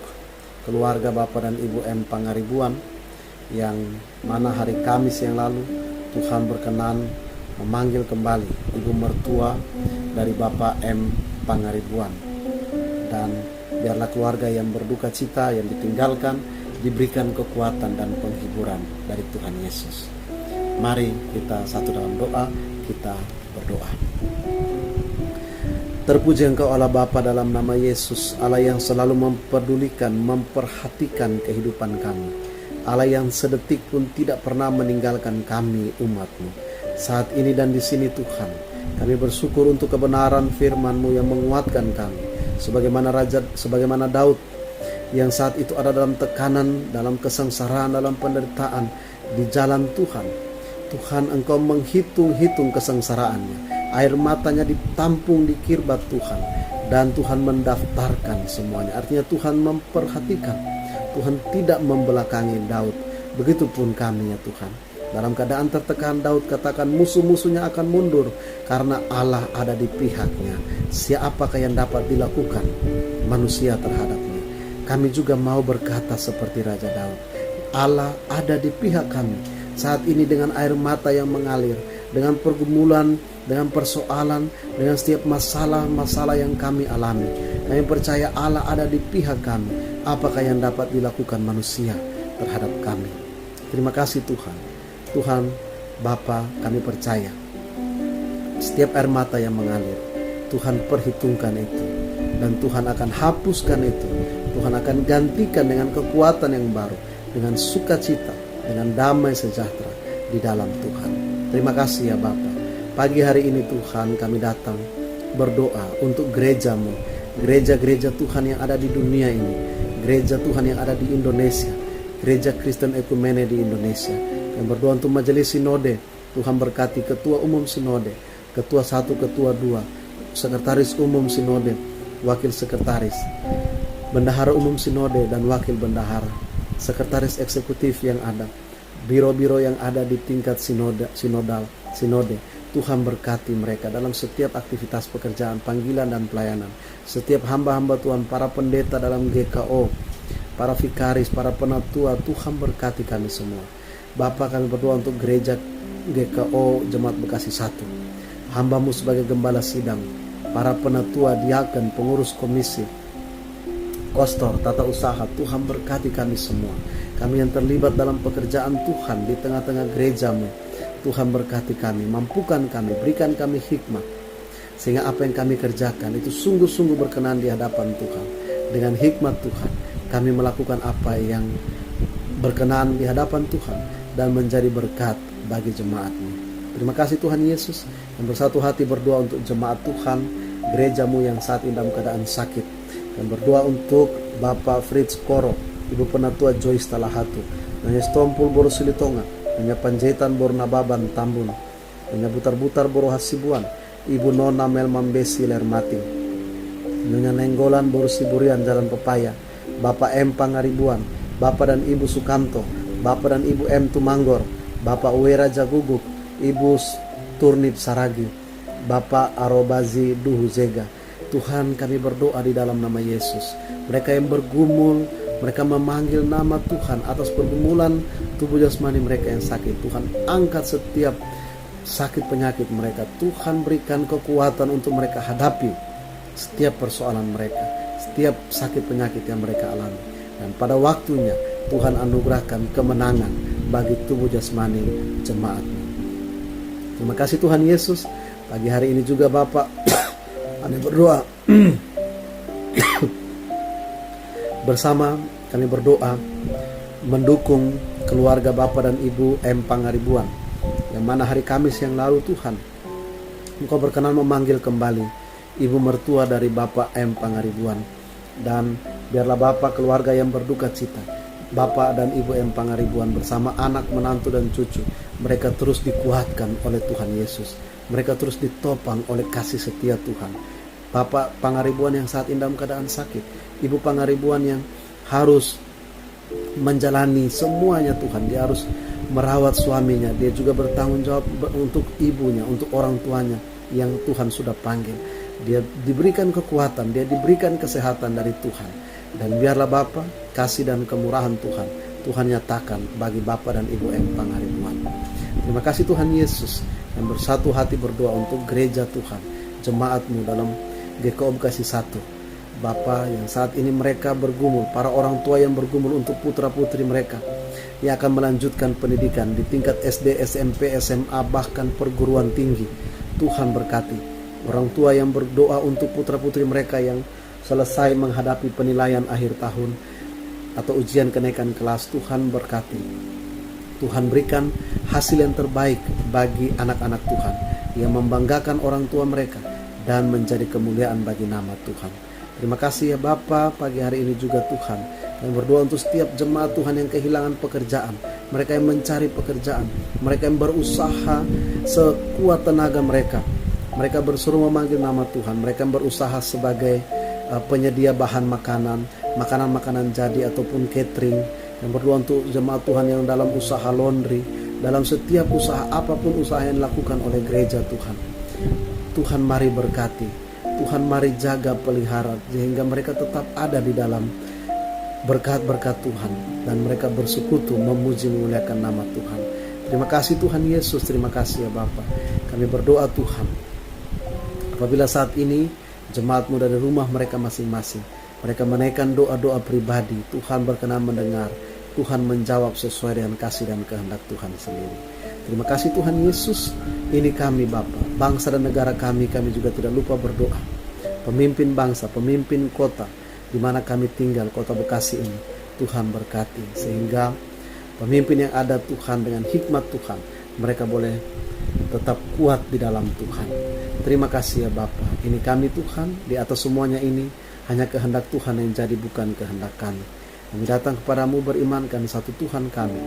keluarga Bapak dan Ibu M. Pangaribuan, yang mana hari Kamis yang lalu Tuhan berkenan memanggil kembali ibu mertua dari Bapak M. Pangaribuan. Dan biarlah keluarga yang berduka cita, yang ditinggalkan, diberikan kekuatan dan penghiburan dari Tuhan Yesus. Mari kita satu dalam doa, kita berdoa. Terpuji Engkau Allah Bapa dalam nama Yesus, Allah yang selalu mempedulikan, memperhatikan kehidupan kami, Allah yang sedetik pun tidak pernah meninggalkan kami umat-Mu. Saat ini dan di sini Tuhan, kami bersyukur untuk kebenaran firman-Mu yang menguatkan kami, sebagaimana Daud yang saat itu ada dalam tekanan, dalam kesengsaraan, dalam penderitaan di jalan Tuhan. Tuhan, Engkau menghitung-hitung kesengsaraannya, air matanya ditampung di kirbat Tuhan, dan Tuhan mendaftarkan semuanya. Artinya Tuhan memperhatikan, Tuhan tidak membelakangi Daud. Begitupun kami ya Tuhan, Dalam keadaan tertekan, Daud katakan musuh-musuhnya akan mundur karena Allah ada di pihaknya. Siapakah yang dapat dilakukan manusia terhadapnya? Kami juga mau berkata seperti Raja Daud, Allah ada di pihak kami saat ini dengan air mata yang mengalir, dengan pergumulan, dengan persoalan, dengan setiap masalah-masalah yang kami alami. Kami percaya Allah ada di pihak kami. Apakah yang dapat dilakukan manusia terhadap kami? Terima kasih Tuhan. Tuhan Bapa, kami percaya setiap air mata yang mengalir, Tuhan perhitungkan itu, dan Tuhan akan hapuskan itu. Tuhan akan gantikan dengan kekuatan yang baru, dengan sukacita, dengan damai sejahtera di dalam Tuhan. Terima kasih ya Bapa. Pagi hari ini Tuhan kami datang berdoa untuk gereja-Mu, gereja-gereja Tuhan yang ada di dunia ini, gereja Tuhan yang ada di Indonesia, gereja Kristen Ekumene di Indonesia. Yang berdoa untuk majelis sinode, Tuhan berkati ketua umum sinode, ketua 1, ketua 2, sekretaris umum sinode, wakil sekretaris, bendahara umum sinode dan wakil bendahara, sekretaris eksekutif yang ada, biro-biro yang ada di tingkat sinode. Tuhan berkati mereka dalam setiap aktivitas pekerjaan, panggilan dan pelayanan. Setiap hamba-hamba Tuhan, para pendeta dalam GKO, para vikaris, para penatua, Tuhan berkati kami semua. Bapa, kami berdoa untuk gereja GKO Jemaat Bekasi 1. Hamba-Mu sebagai gembala sidang, para penatua, diaken, pengurus komisi, kostor, tata usaha, Tuhan berkati kami semua. Kami yang terlibat dalam pekerjaan Tuhan di tengah-tengah gereja-Mu, Tuhan berkati kami, mampukan kami, berikan kami hikmat, sehingga apa yang kami kerjakan itu sungguh-sungguh berkenan di hadapan Tuhan. Dengan hikmat Tuhan, kami melakukan apa yang berkenan di hadapan Tuhan dan menjadi berkat bagi jemaat-Mu. Terima kasih Tuhan Yesus, yang bersatu hati berdoa untuk jemaat Tuhan, gereja-Mu yang saat ini dalam keadaan sakit, dan berdoa untuk Bapak Fritz Koro, Ibu Penatua Joyce Talahatu, Nanya Stompul Boru Silitonga, Nanya Panjaitan Boru Nababan Tambun, Nanya Butar-Butar Boru Hasibuan, Ibu Nona Mel Mambesi Lermating, Nanya Nenggolan Boru Siburian Jalan Pepaya, Bapak M Pangaribuan, Bapak dan Ibu Sukanto, Bapak dan Ibu M Tumanggor, Bapak Uwera Jaguguk, Ibu Turnip Saragi, Bapak Arobazi Duhu Zega. Tuhan, kami berdoa di dalam nama Yesus. Mereka yang bergumul, mereka memanggil nama Tuhan atas pergumulan tubuh jasmani mereka yang sakit. Tuhan, angkat setiap sakit penyakit mereka. Tuhan, berikan kekuatan untuk mereka hadapi setiap persoalan mereka, setiap sakit penyakit yang mereka alami. Dan pada waktunya Tuhan anugerahkan kemenangan bagi tubuh jasmani jemaat-Mu. Terima kasih Tuhan Yesus. Pagi hari ini juga Bapak, kami berdoa bersama, kami berdoa mendukung keluarga Bapak dan Ibu M Pangaribuan, yang mana hari Kamis yang lalu Tuhan, Engkau berkenan memanggil kembali Ibu mertua dari Bapak M Pangaribuan. Dan biarlah Bapak keluarga yang berduka cita, Bapak dan Ibu M Pangaribuan bersama anak, menantu dan cucu, mereka terus dikuatkan oleh Tuhan Yesus. Mereka terus ditopang oleh kasih setia Tuhan. Bapak Pangaribuan yang saat ini dalam keadaan sakit, Ibu Pangaribuan yang harus menjalani semuanya Tuhan. Dia harus merawat suaminya, dia juga bertanggung jawab untuk ibunya, untuk orang tuanya yang Tuhan sudah panggil. Dia diberikan kekuatan, dia diberikan kesehatan dari Tuhan. Dan biarlah Bapa, kasih dan kemurahan Tuhan nyatakan bagi Bapa dan Ibu M Pangaribuan. Terima kasih Tuhan Yesus, yang bersatu hati berdoa untuk gereja Tuhan, jemaat-Mu dalam GKO Bekasi 1. Bapa, yang saat ini mereka bergumul, para orang tua yang bergumul untuk putra-putri mereka yang akan melanjutkan pendidikan di tingkat SD, SMP, SMA, bahkan perguruan tinggi. Tuhan berkati orang tua yang berdoa untuk putra-putri mereka yang selesai menghadapi penilaian akhir tahun atau ujian kenaikan kelas. Tuhan berkati, Tuhan berikan hasil yang terbaik bagi anak-anak Tuhan yang membanggakan orang tua mereka dan menjadi kemuliaan bagi nama Tuhan. Terima kasih ya Bapa, pagi hari ini juga Tuhan, yang berdoa untuk setiap jemaat Tuhan yang kehilangan pekerjaan, mereka yang mencari pekerjaan, mereka yang berusaha sekuat tenaga mereka, mereka berseru memanggil nama Tuhan, mereka yang berusaha sebagai penyedia bahan makanan jadi ataupun catering, yang berdoa untuk jemaat Tuhan yang dalam usaha laundry, dalam setiap usaha, apapun usaha yang dilakukan oleh gereja Tuhan. Tuhan mari berkati, Tuhan mari jaga pelihara sehingga mereka tetap ada di dalam berkat-berkat Tuhan dan mereka bersekutu memuji memuliakan nama Tuhan. Terima kasih Tuhan Yesus, terima kasih ya Bapa. Kami berdoa Tuhan, apabila saat ini jemaat-Mu dari rumah mereka masing-masing, mereka menaikkan doa-doa pribadi, Tuhan berkenan mendengar, Tuhan menjawab sesuai dengan kasih dan kehendak Tuhan sendiri. Terima kasih Tuhan Yesus. Ini kami Bapa, bangsa dan negara kami juga tidak lupa berdoa. Pemimpin bangsa, pemimpin kota di mana kami tinggal, kota Bekasi ini, Tuhan berkati sehingga pemimpin yang ada Tuhan dengan hikmat Tuhan, mereka boleh tetap kuat di dalam Tuhan. Terima kasih ya Bapa. Ini kami Tuhan, di atas semuanya ini hanya kehendak Tuhan yang jadi, bukan kehendak kami. Kami datang kepadamu berimankan satu Tuhan kami,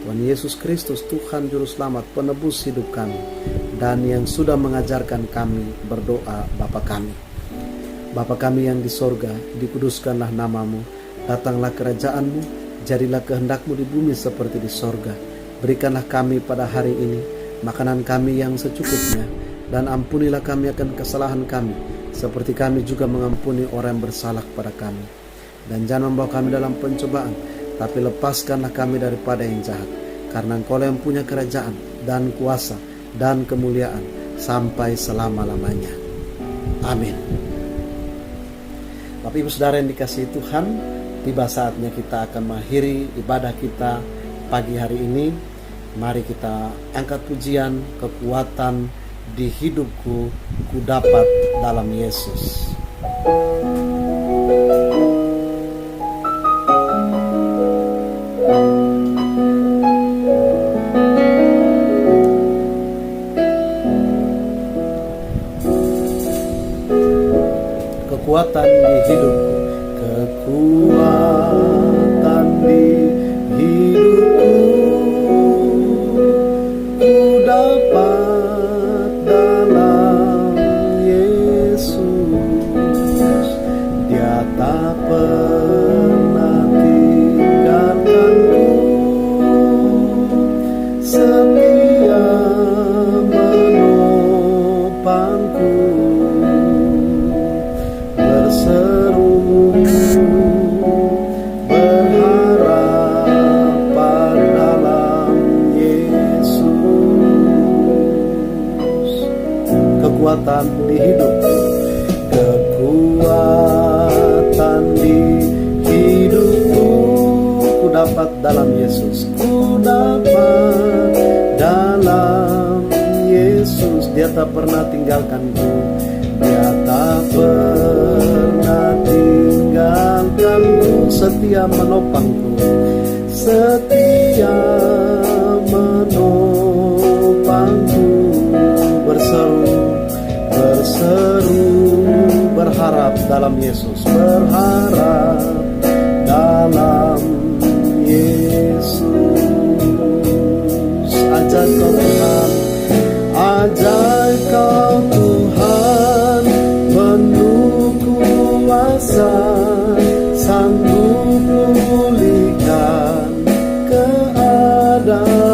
Tuhan Yesus Kristus, Tuhan Juru Selamat, penebus hidup kami, dan yang sudah mengajarkan kami berdoa Bapa kami. Bapa kami yang di sorga, dikuduskanlah namamu, datanglah kerajaanmu, jadilah kehendakmu di bumi seperti di sorga. Berikanlah kami pada hari ini makanan kami yang secukupnya, dan ampunilah kami akan kesalahan kami, seperti kami juga mengampuni orang yang bersalah kepada kami. Dan jangan membawa kami dalam pencobaan, tapi lepaskanlah kami daripada yang jahat. Karena Engkau yang punya kerajaan dan kuasa dan kemuliaan sampai selama-lamanya. Amin. Bapak Ibu Saudara yang dikasihi Tuhan, tiba saatnya kita akan mengakhiri ibadah kita pagi hari ini. Mari kita angkat pujian, kekuatan di hidupku ku dapat dalam Yesus. Kekuatan di hidupku, kekuatan di hidupku ku dapat dalam Yesus. Dia tak pernah tinggalkanku, setia menopangku. Berseru berharap dalam Yesus. Kekuatan di hidupku, kekuatan di hidupku ku dapat dalam Yesus. Ku dapat dalam Yesus. Dia tak pernah tinggalkanku, Dia tak pernah tinggalkanku, setia menopangku, setia menopangku. Berseru berharap dalam Yesus, berharap dalam Yesus. Ajak kau Tuhan, ajak kau Tuhan, penuh kuasa, sanggup pulihkan keadaanku.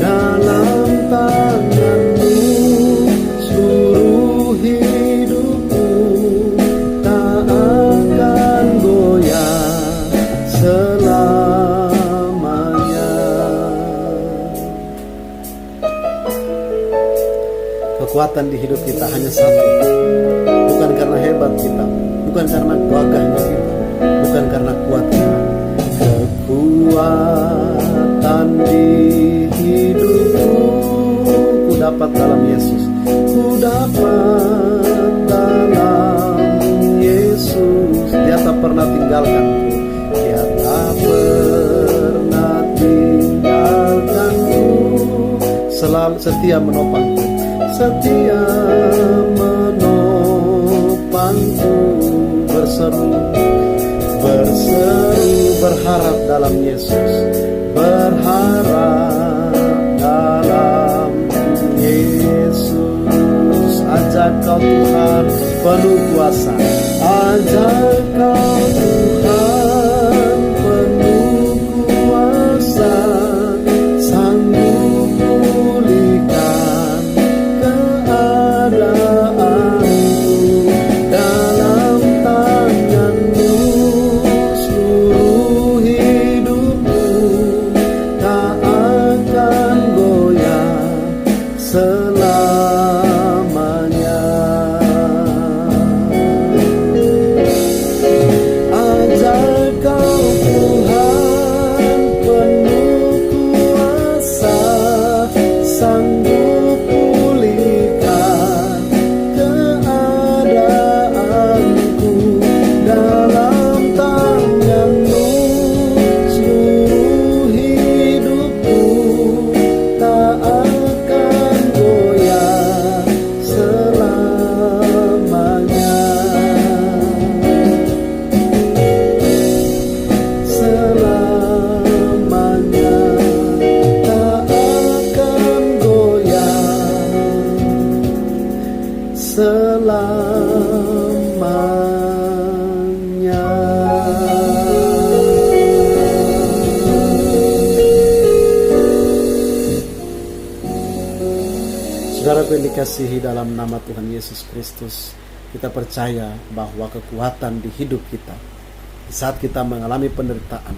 Dalam tangan-Mu seluruh hidupku tak akan goyah selamanya. Kekuatan di hidup kita hanya satu, bukan karena hebat kita, bukan karena gagahnya kita, bukan karena kuat kita. Kekuatan di hidupku ku dapat dalam Yesus, ku dapat dalam Yesus. Dia tak pernah tinggalkanku, Dia tak pernah tinggalkanku, selalu setia menopangku, setia menopangku. Berseru berharap dalam Yesus, berharap dalam Yesus. Ajak kau Tuhan, penuh kuasa, ajak kau Tuhan, penuh kuasa, yang dikasihi dalam nama Tuhan Yesus Kristus, kita percaya bahwa kekuatan di hidup kita, di saat kita mengalami penderitaan,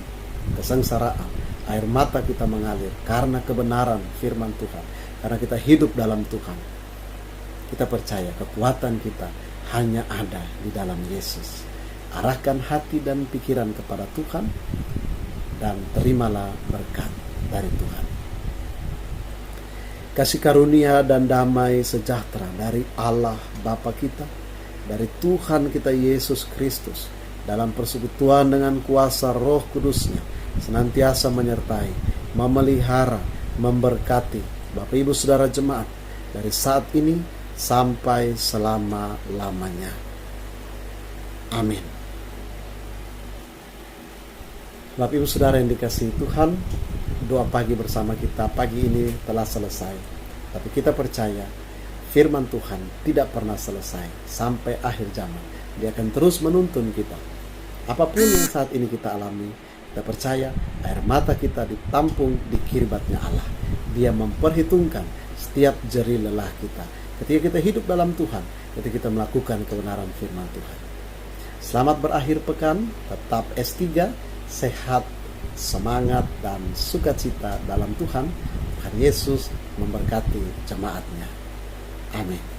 kesengsaraan, air mata kita mengalir karena kebenaran firman Tuhan, karena kita hidup dalam Tuhan. Kita percaya kekuatan kita hanya ada di dalam Yesus. Arahkan hati dan pikiran kepada Tuhan dan terimalah berkat dari Tuhan. Kasih karunia dan damai sejahtera dari Allah Bapa kita, dari Tuhan kita Yesus Kristus, dalam persekutuan dengan kuasa Roh Kudus-Nya, senantiasa menyertai, memelihara, memberkati Bapak Ibu Saudara jemaat dari saat ini sampai selama-lamanya. Amin. Bapak Ibu Saudara yang dikasihi Tuhan, doa pagi bersama kita pagi ini telah selesai. Tapi kita percaya firman Tuhan tidak pernah selesai sampai akhir zaman. Dia akan terus menuntun kita. Apapun yang saat ini kita alami, kita percaya air mata kita ditampung di kirbatnya Allah. Dia memperhitungkan setiap jeri lelah kita. Ketika kita hidup dalam Tuhan, ketika kita melakukan kebenaran firman Tuhan. Selamat berakhir pekan, tetap S3, sehat, semangat dan sukacita dalam Tuhan. Tuhan Yesus memberkati jemaatnya. Amin.